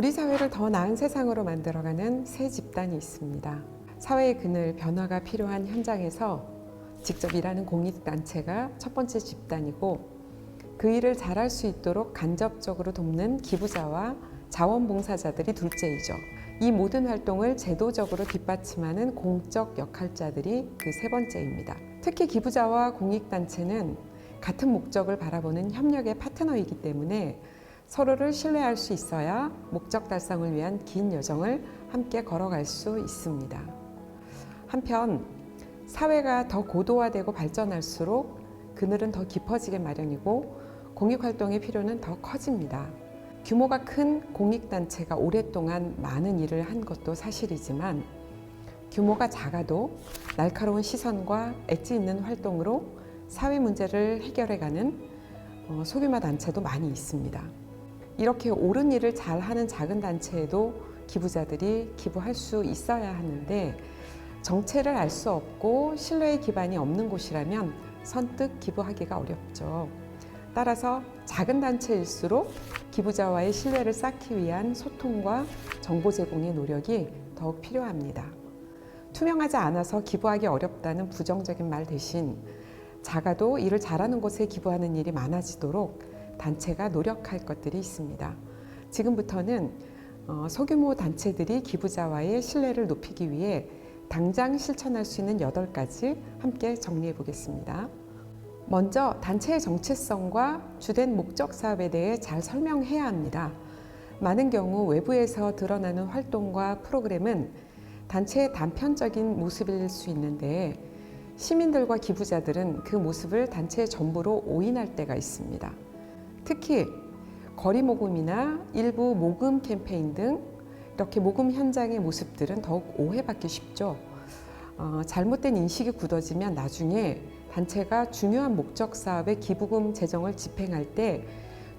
우리 사회를 더 나은 세상으로 만들어가는 새 집단이 있습니다. 사회의 그늘 변화가 필요한 현장에서 직접 일하는 공익단체가 첫 번째 집단이고, 그 일을 잘할 수 있도록 간접적으로 돕는 기부자와 자원봉사자들이 둘째이죠. 이 모든 활동을 제도적으로 뒷받침하는 공적 역할자들이 그 세 번째입니다. 특히 기부자와 공익단체는 같은 목적을 바라보는 협력의 파트너이기 때문에 서로를 신뢰할 수 있어야 목적 달성을 위한 긴 여정을 함께 걸어갈 수 있습니다. 한편 사회가 더 고도화되고 발전할수록 그늘은 더 깊어지게 마련이고 공익활동의 필요는 더 커집니다. 규모가 큰 공익단체가 오랫동안 많은 일을 한 것도 사실이지만, 규모가 작아도 날카로운 시선과 엣지 있는 활동으로 사회 문제를 해결해가는 소규모 단체도 많이 있습니다. 이렇게 옳은 일을 잘하는 작은 단체에도 기부자들이 기부할 수 있어야 하는데, 정체를 알 수 없고 신뢰의 기반이 없는 곳이라면 선뜻 기부하기가 어렵죠. 따라서 작은 단체일수록 기부자와의 신뢰를 쌓기 위한 소통과 정보 제공의 노력이 더욱 필요합니다. 투명하지 않아서 기부하기 어렵다는 부정적인 말 대신 작아도 일을 잘하는 곳에 기부하는 일이 많아지도록 단체가 노력할 것들이 있습니다. 지금부터는 소규모 단체들이 기부자와의 신뢰를 높이기 위해 당장 실천할 수 있는 8가지 함께 정리해 보겠습니다. 먼저 단체의 정체성과 주된 목적 사업에 대해 잘 설명해야 합니다. 많은 경우 외부에서 드러나는 활동과 프로그램은 단체의 단편적인 모습일 수 있는데, 시민들과 기부자들은 그 모습을 단체의 전부로 오인할 때가 있습니다. 특히 거리 모금이나 일부 모금 캠페인 등 이렇게 모금 현장의 모습들은 더욱 오해받기 쉽죠. 잘못된 인식이 굳어지면 나중에 단체가 중요한 목적 사업에 기부금 재정을 집행할 때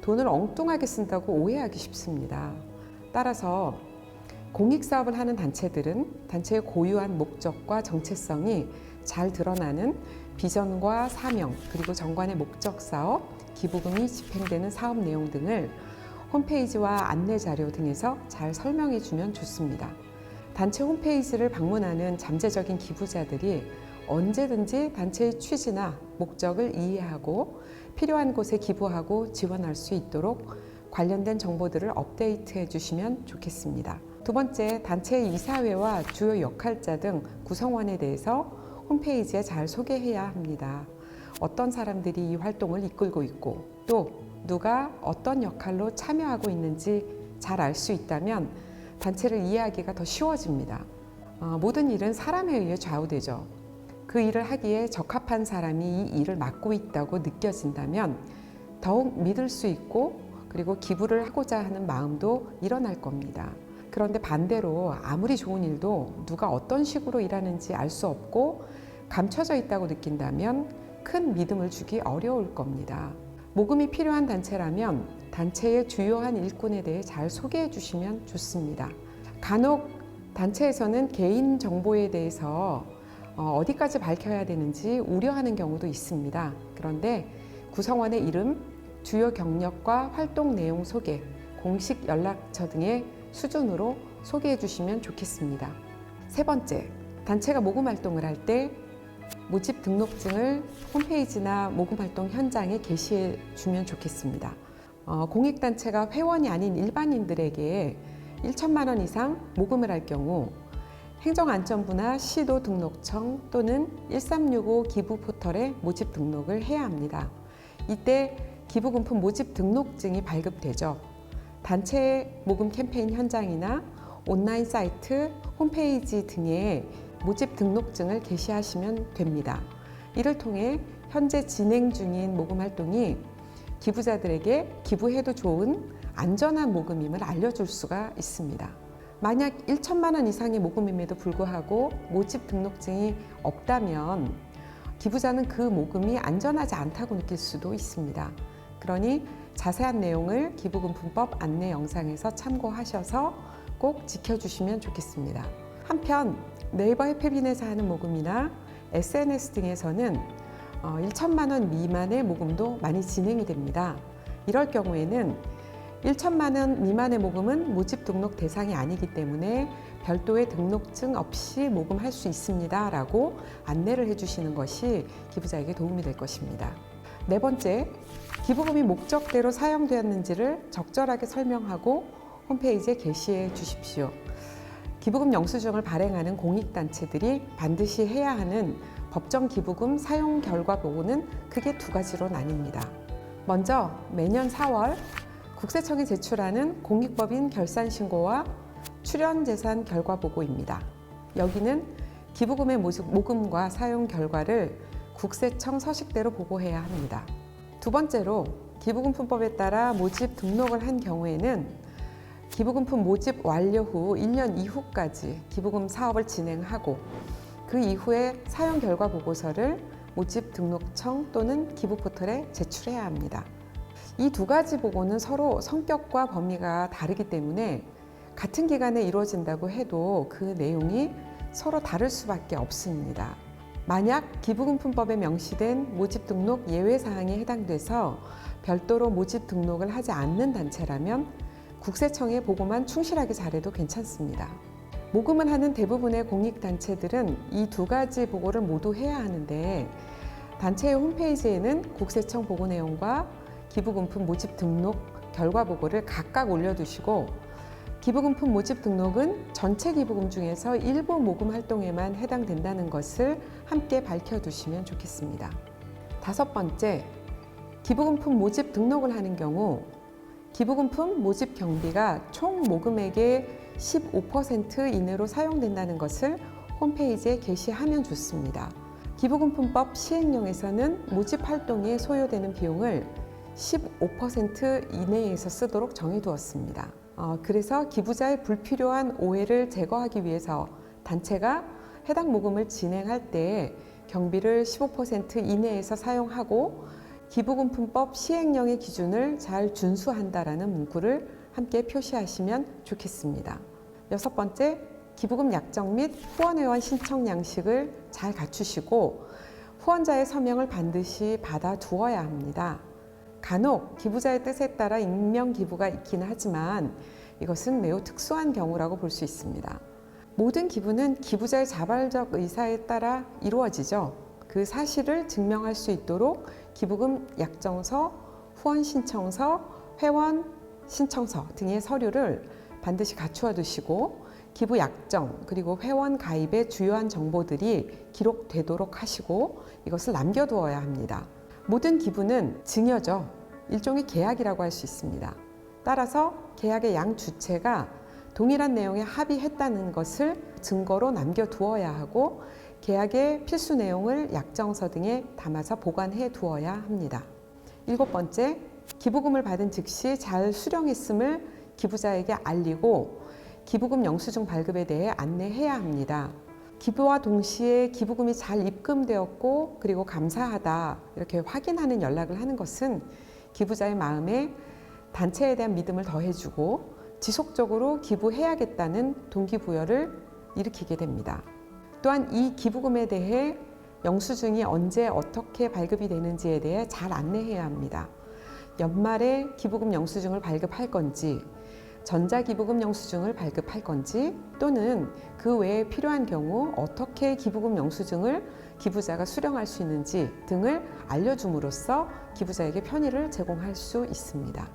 돈을 엉뚱하게 쓴다고 오해하기 쉽습니다. 따라서 공익사업을 하는 단체들은 단체의 고유한 목적과 정체성이 잘 드러나는 비전과 사명, 그리고 정관의 목적 사업, 기부금이 집행되는 사업 내용 등을 홈페이지와 안내 자료 등에서 잘 설명해 주면 좋습니다. 단체 홈페이지를 방문하는 잠재적인 기부자들이 언제든지 단체의 취지나 목적을 이해하고 필요한 곳에 기부하고 지원할 수 있도록 관련된 정보들을 업데이트해 주시면 좋겠습니다. 두 번째, 단체의 이사회와 주요 역할자 등 구성원에 대해서 홈페이지에 잘 소개해야 합니다. 어떤 사람들이 이 활동을 이끌고 있고 또 누가 어떤 역할로 참여하고 있는지 잘 알 수 있다면 단체를 이해하기가 더 쉬워집니다. 모든 일은 사람에 의해 좌우되죠. 그 일을 하기에 적합한 사람이 이 일을 맡고 있다고 느껴진다면 더욱 믿을 수 있고, 그리고 기부를 하고자 하는 마음도 일어날 겁니다. 그런데 반대로 아무리 좋은 일도 누가 어떤 식으로 일하는지 알 수 없고 감춰져 있다고 느낀다면 큰 믿음을 주기 어려울 겁니다. 모금이 필요한 단체라면 단체의 주요한 일꾼에 대해 잘 소개해 주시면 좋습니다. 간혹 단체에서는 개인 정보에 대해서 어디까지 밝혀야 되는지 우려하는 경우도 있습니다. 그런데 구성원의 이름, 주요 경력과 활동 내용 소개, 공식 연락처 등의 수준으로 소개해 주시면 좋겠습니다. 세 번째, 단체가 모금 활동을 할 때 모집 등록증을 홈페이지나 모금 활동 현장에 게시해 주면 좋겠습니다. 공익단체가 회원이 아닌 일반인들에게 1천만 원 이상 모금을 할 경우 행정안전부나 시도 등록청 또는 1365 기부 포털에 모집 등록을 해야 합니다. 이때 기부금품 모집 등록증이 발급되죠. 단체 모금 캠페인 현장이나 온라인 사이트, 홈페이지 등에 모집 등록증을 게시하시면 됩니다. 이를 통해 현재 진행 중인 모금 활동이 기부자들에게 기부해도 좋은 안전한 모금임을 알려줄 수가 있습니다. 만약 1천만 원 이상의 모금임에도 불구하고 모집 등록증이 없다면 기부자는 그 모금이 안전하지 않다고 느낄 수도 있습니다. 그러니 자세한 내용을 기부금품법 안내 영상에서 참고하셔서 꼭 지켜주시면 좋겠습니다. 한편 네이버 해피빈에서 하는 모금이나 SNS 등에서는 1천만 원 미만의 모금도 많이 진행이 됩니다. 이럴 경우에는 1천만 원 미만의 모금은 모집 등록 대상이 아니기 때문에 별도의 등록증 없이 모금할 수 있습니다 라고 안내를 해주시는 것이 기부자에게 도움이 될 것입니다. 네 번째, 기부금이 목적대로 사용되었는지를 적절하게 설명하고 홈페이지에 게시해 주십시오. 기부금 영수증을 발행하는 공익단체들이 반드시 해야 하는 법정 기부금 사용 결과 보고는 크게 두 가지로 나뉩니다. 먼저 매년 4월 국세청에 제출하는 공익법인 결산신고와 출연재산 결과보고입니다. 여기는 기부금의 모금과 사용 결과를 국세청 서식대로 보고해야 합니다. 두 번째로 기부금품법에 따라 모집 등록을 한 경우에는 기부금품 모집 완료 후 1년 이후까지 기부금 사업을 진행하고 그 이후에 사용 결과 보고서를 모집 등록청 또는 기부포털에 제출해야 합니다. 이 두 가지 보고는 서로 성격과 범위가 다르기 때문에 같은 기간에 이루어진다고 해도 그 내용이 서로 다를 수밖에 없습니다. 만약 기부금품법에 명시된 모집 등록 예외사항에 해당돼서 별도로 모집 등록을 하지 않는 단체라면 국세청에 보고만 충실하게 잘해도 괜찮습니다. 모금을 하는 대부분의 공익단체들은 이 두 가지 보고를 모두 해야 하는데 단체의 홈페이지에는 국세청 보고 내용과 기부금품 모집 등록 결과 보고를 각각 올려두시고 기부금품 모집 등록은 전체 기부금 중에서 일부 모금 활동에만 해당된다는 것을 함께 밝혀두시면 좋겠습니다. 다섯 번째, 기부금품 모집 등록을 하는 경우 기부금품 모집 경비가 총 모금액의 15% 이내로 사용된다는 것을 홈페이지에 게시하면 좋습니다. 기부금품법 시행령에서는 모집 활동에 소요되는 비용을 15% 이내에서 쓰도록 정해두었습니다. 그래서 기부자의 불필요한 오해를 제거하기 위해서 단체가 해당 모금을 진행할 때 경비를 15% 이내에서 사용하고 기부금품법 시행령의 기준을 잘 준수한다라는 문구를 함께 표시하시면 좋겠습니다. 여섯 번째, 기부금 약정 및 후원회원 신청 양식을 잘 갖추시고 후원자의 서명을 반드시 받아두어야 합니다. 간혹 기부자의 뜻에 따라 익명 기부가 있기는 하지만 이것은 매우 특수한 경우라고 볼 수 있습니다. 모든 기부는 기부자의 자발적 의사에 따라 이루어지죠. 그 사실을 증명할 수 있도록 기부금 약정서, 후원 신청서, 회원 신청서 등의 서류를 반드시 갖추어 두시고 기부 약정 그리고 회원 가입의 주요한 정보들이 기록되도록 하시고 이것을 남겨두어야 합니다. 모든 기부는 증여죠. 일종의 계약이라고 할 수 있습니다. 따라서 계약의 양 주체가 동일한 내용에 합의했다는 것을 증거로 남겨두어야 하고 계약의 필수 내용을 약정서 등에 담아서 보관해 두어야 합니다. 일곱 번째, 기부금을 받은 즉시 잘 수령했음을 기부자에게 알리고 기부금 영수증 발급에 대해 안내해야 합니다. 기부와 동시에 기부금이 잘 입금되었고 그리고 감사하다 이렇게 확인하는 연락을 하는 것은 기부자의 마음에 단체에 대한 믿음을 더해주고 지속적으로 기부해야겠다는 동기부여를 일으키게 됩니다. 또한 이 기부금에 대해 영수증이 언제 어떻게 발급이 되는지에 대해 잘 안내해야 합니다. 연말에 기부금 영수증을 발급할 건지 전자기부금 영수증을 발급할 건지 또는 그 외에 필요한 경우 어떻게 기부금 영수증을 기부자가 수령할 수 있는지 등을 알려줌으로써 기부자에게 편의를 제공할 수 있습니다.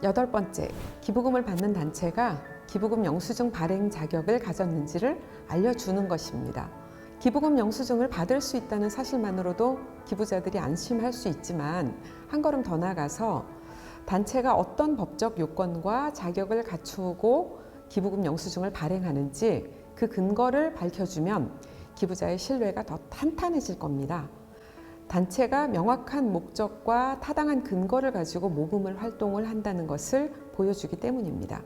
여덟 번째, 기부금을 받는 단체가 기부금 영수증 발행 자격을 가졌는지를 알려주는 것입니다. 기부금 영수증을 받을 수 있다는 사실만으로도 기부자들이 안심할 수 있지만 한 걸음 더 나아가서 단체가 어떤 법적 요건과 자격을 갖추고 기부금 영수증을 발행하는지 그 근거를 밝혀주면 기부자의 신뢰가 더 탄탄해질 겁니다. 단체가 명확한 목적과 타당한 근거를 가지고 모금을 활동을 한다는 것을 보여주기 때문입니다.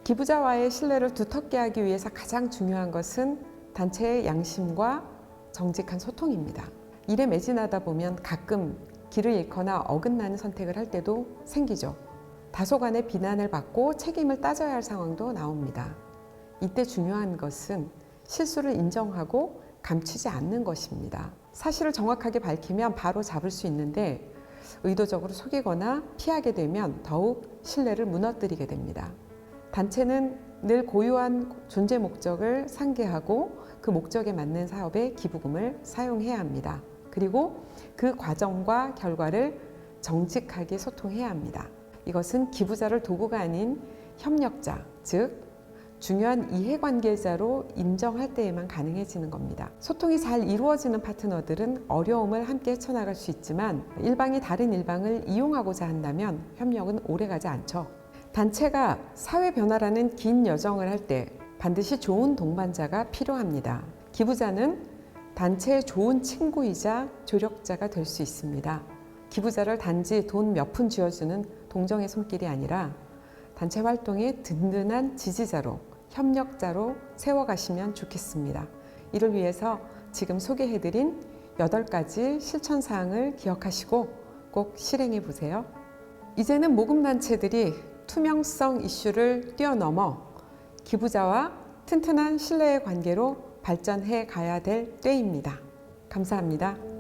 기부자와의 신뢰를 두텁게 하기 위해서 가장 중요한 것은 단체의 양심과 정직한 소통입니다. 일에 매진하다 보면 가끔 길을 잃거나 어긋나는 선택을 할 때도 생기죠. 다소간의 비난을 받고 책임을 따져야 할 상황도 나옵니다. 이때 중요한 것은 실수를 인정하고 감추지 않는 것입니다. 사실을 정확하게 밝히면 바로 잡을 수 있는데 의도적으로 속이거나 피하게 되면 더욱 신뢰를 무너뜨리게 됩니다. 단체는 늘 고유한 존재 목적을 상기하고 그 목적에 맞는 사업에 기부금을 사용해야 합니다. 그리고 그 과정과 결과를 정직하게 소통해야 합니다. 이것은 기부자를 도구가 아닌 협력자, 즉 중요한 이해관계자로 인정할 때에만 가능해지는 겁니다. 소통이 잘 이루어지는 파트너들은 어려움을 함께 헤쳐나갈 수 있지만 일방이 다른 일방을 이용하고자 한다면 협력은 오래가지 않죠. 단체가 사회 변화라는 긴 여정을 할 때 반드시 좋은 동반자가 필요합니다. 기부자는 단체의 좋은 친구이자 조력자가 될 수 있습니다. 기부자를 단지 돈 몇 푼 쥐어주는 동정의 손길이 아니라 단체 활동의 든든한 지지자로, 협력자로 세워가시면 좋겠습니다. 이를 위해서 지금 소개해드린 8가지 실천사항을 기억하시고 꼭 실행해 보세요. 이제는 모금단체들이 투명성 이슈를 뛰어넘어 기부자와 튼튼한 신뢰의 관계로 발전해 가야 될 때입니다. 감사합니다.